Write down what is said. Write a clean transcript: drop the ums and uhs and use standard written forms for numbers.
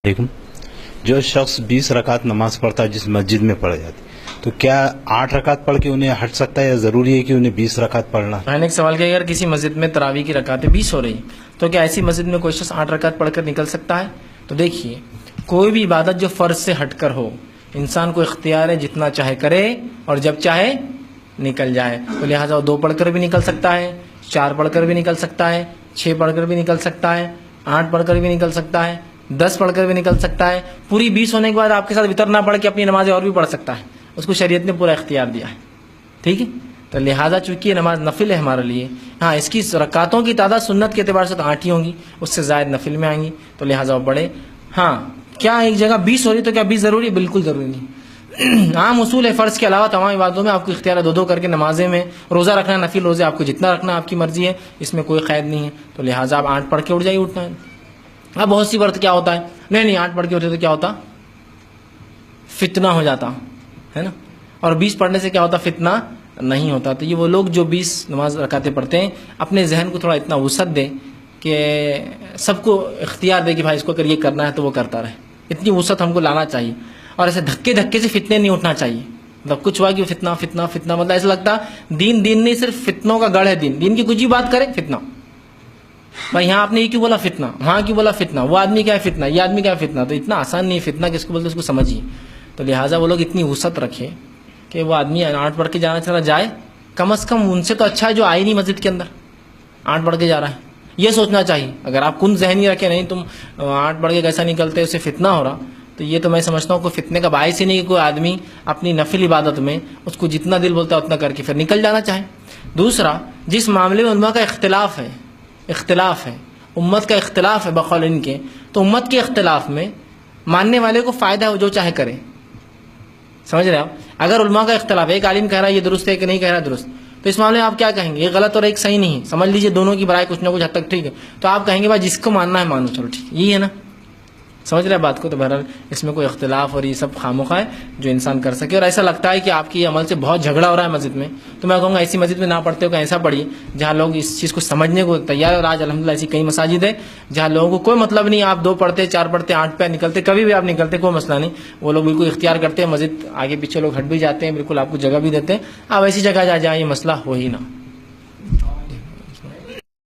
علیکم۔ جو شخص 20 رکعت نماز پڑھتا ہے جس مسجد میں پڑھ جاتی تو کیا 8 رکعت پڑھ کے انہیں ہٹ سکتا ہے یا ضروری ہے کہ انہیں 20 رکعت پڑھنا؟ میں نے ایک سوال کیا، اگر کسی مسجد میں تراویح کی رکعتیں 20 ہو رہی تو کیا ایسی مسجد میں کوئی شخص 8 رکعت پڑھ کر نکل سکتا ہے؟ تو دیکھیے، کوئی بھی عبادت جو فرض سے ہٹ کر ہو، انسان کو اختیار ہے جتنا چاہے کرے اور جب چاہے نکل جائے، تو لہٰذا وہ 2 پڑھ کر بھی نکل سکتا ہے، 4 پڑھ کر بھی نکل سکتا ہے، 6 پڑھ کر بھی نکل سکتا ہے، 8 پڑھ کر بھی نکل سکتا ہے، 10 پڑھ کر بھی نکل سکتا ہے۔ پوری 20 ہونے کے بعد آپ کے ساتھ وتر نہ پڑھ کے اپنی نمازیں اور بھی پڑھ سکتا ہے، اس کو شریعت نے پورا اختیار دیا ہے، ٹھیک ہے؟ تو لہٰذا چونکہ یہ نماز نفل ہے ہمارے لیے، ہاں اس کی رکعتوں کی تعداد سنت کے اعتبار سے تو 8 ہی ہوں گی، اس سے زائد نفل میں آئیں گی، تو لہٰذا وہ پڑھے۔ ہاں کیا ایک جگہ 20 ہو رہی تو کیا 20 ضروری؟ بالکل ضروری نہیں۔ عام اصول ہے، فرض کے علاوہ تمام عبادتوں میں آپ کو اختیار ہے 2 کر کے نمازیں میں روزہ رکھنا، نفل روزے آپ کو جتنا رکھنا آپ کی مرضی ہے، اس میں کوئی قید نہیں ہے، تو لہٰذا آپ 8 پڑھ کے اٹھ جائیے، اٹھنا ہے۔ اب بہت سی وقت کیا ہوتا ہے، نہیں 8 پڑھ کے اٹھے تو کیا ہوتا، فتنہ ہو جاتا ہے نا، اور 20 پڑھنے سے کیا ہوتا، فتنہ نہیں ہوتا۔ تو یہ وہ لوگ جو 20 نماز رکعتیں پڑھتے ہیں، اپنے ذہن کو تھوڑا اتنا وسعت دیں کہ سب کو اختیار دے کہ بھائی اس کو اگر یہ کرنا ہے تو وہ کرتا رہے، اتنی وسعت ہم کو لانا چاہیے، اور ایسے دھکے سے فتنے نہیں اٹھنا چاہیے۔ مطلب کچھ ہوا کہ فتنہ فتنہ فتنہ، مطلب ایسا لگتا دین نہیں، صرف فتنوں کا گڑھ ہے دین کی کچھ ہی بات کرے فتنہ، بھائی یہاں آپ نے یہ کیوں بولا فتنہ، وہاں کیوں بولا فتنہ، وہ آدمی کیا ہے فتنہ، یہ آدمی کیا ہے فتنہ۔ تو اتنا آسان نہیں ہے فتنہ کس کو بولتے اس کو سمجھیے۔ تو لہٰذا وہ لوگ اتنی وسعت رکھے کہ وہ آدمی 8 پڑھ کے جانا چلا جائے، کم از کم ان سے تو اچھا ہے جو آئے نہیں مسجد کے اندر 8 پڑھ کے جا رہا ہے، یہ سوچنا چاہیے۔ اگر آپ کن ذہنی رکھے نہیں تم 8 پڑھ کے کیسا نکلتے، اسے فتنہ ہو رہا، تو یہ تو میں سمجھتا ہوں کوئی فتنے کا باعث ہی نہیں کہ کوئی آدمی اپنی نفل عبادت میں اس کو جتنا دل بولتا ہے اتنا کر کے پھر نکل جانا چاہے۔ دوسرا، جس معاملے میں علماء کا اختلاف ہے امت کا اختلاف ہے بقول ان کے، تو امت کے اختلاف میں ماننے والے کو فائدہ ہے، وہ جو چاہے کرے، سمجھ رہے آپ؟ اگر علماء کا اختلاف ہے، ایک عالم کہہ رہا ہے یہ درست ہے کہ نہیں کہہ رہا درست، تو اس معاملے میں آپ کیا کہیں گے؟ ایک غلط اور ایک صحیح نہیں ہے، سمجھ لیجئے دونوں کی برائے کچھ نہ کچھ حد تک ٹھیک ہے، تو آپ کہیں گے بھائی جس کو ماننا ہے مانو، چلو ٹھیک، یہی ہے نا، سمجھ رہے بات کو؟ تو بہرحال اس میں کوئی اختلاف اور یہ سب خامخواہ ہے جو انسان کر سکے، اور ایسا لگتا ہے کہ آپ کی یہ عمل سے بہت جھگڑا ہو رہا ہے مسجد میں، تو میں کہوں گا ایسی مسجد میں نہ پڑھتے ہو کہ ایسا پڑھیے جہاں لوگ اس چیز کو سمجھنے کو تیار ہے، اور آج الحمدللہ ایسی کئی مساجد ہے جہاں لوگوں کو کوئی مطلب نہیں، آپ 2 پڑھتے 4 پڑھتے 8 پہ نکلتے، کبھی بھی آپ نکلتے کوئی مسئلہ نہیں، وہ لوگ بالکل اختیار کرتے ہیں، مسجد آگے پیچھے لوگ ہٹ بھی جاتے ہیں، بالکل آپ کو جگہ بھی دیتے ہیں، آپ ایسی جگہ جا جائیں یہ مسئلہ ہو ہی نہ۔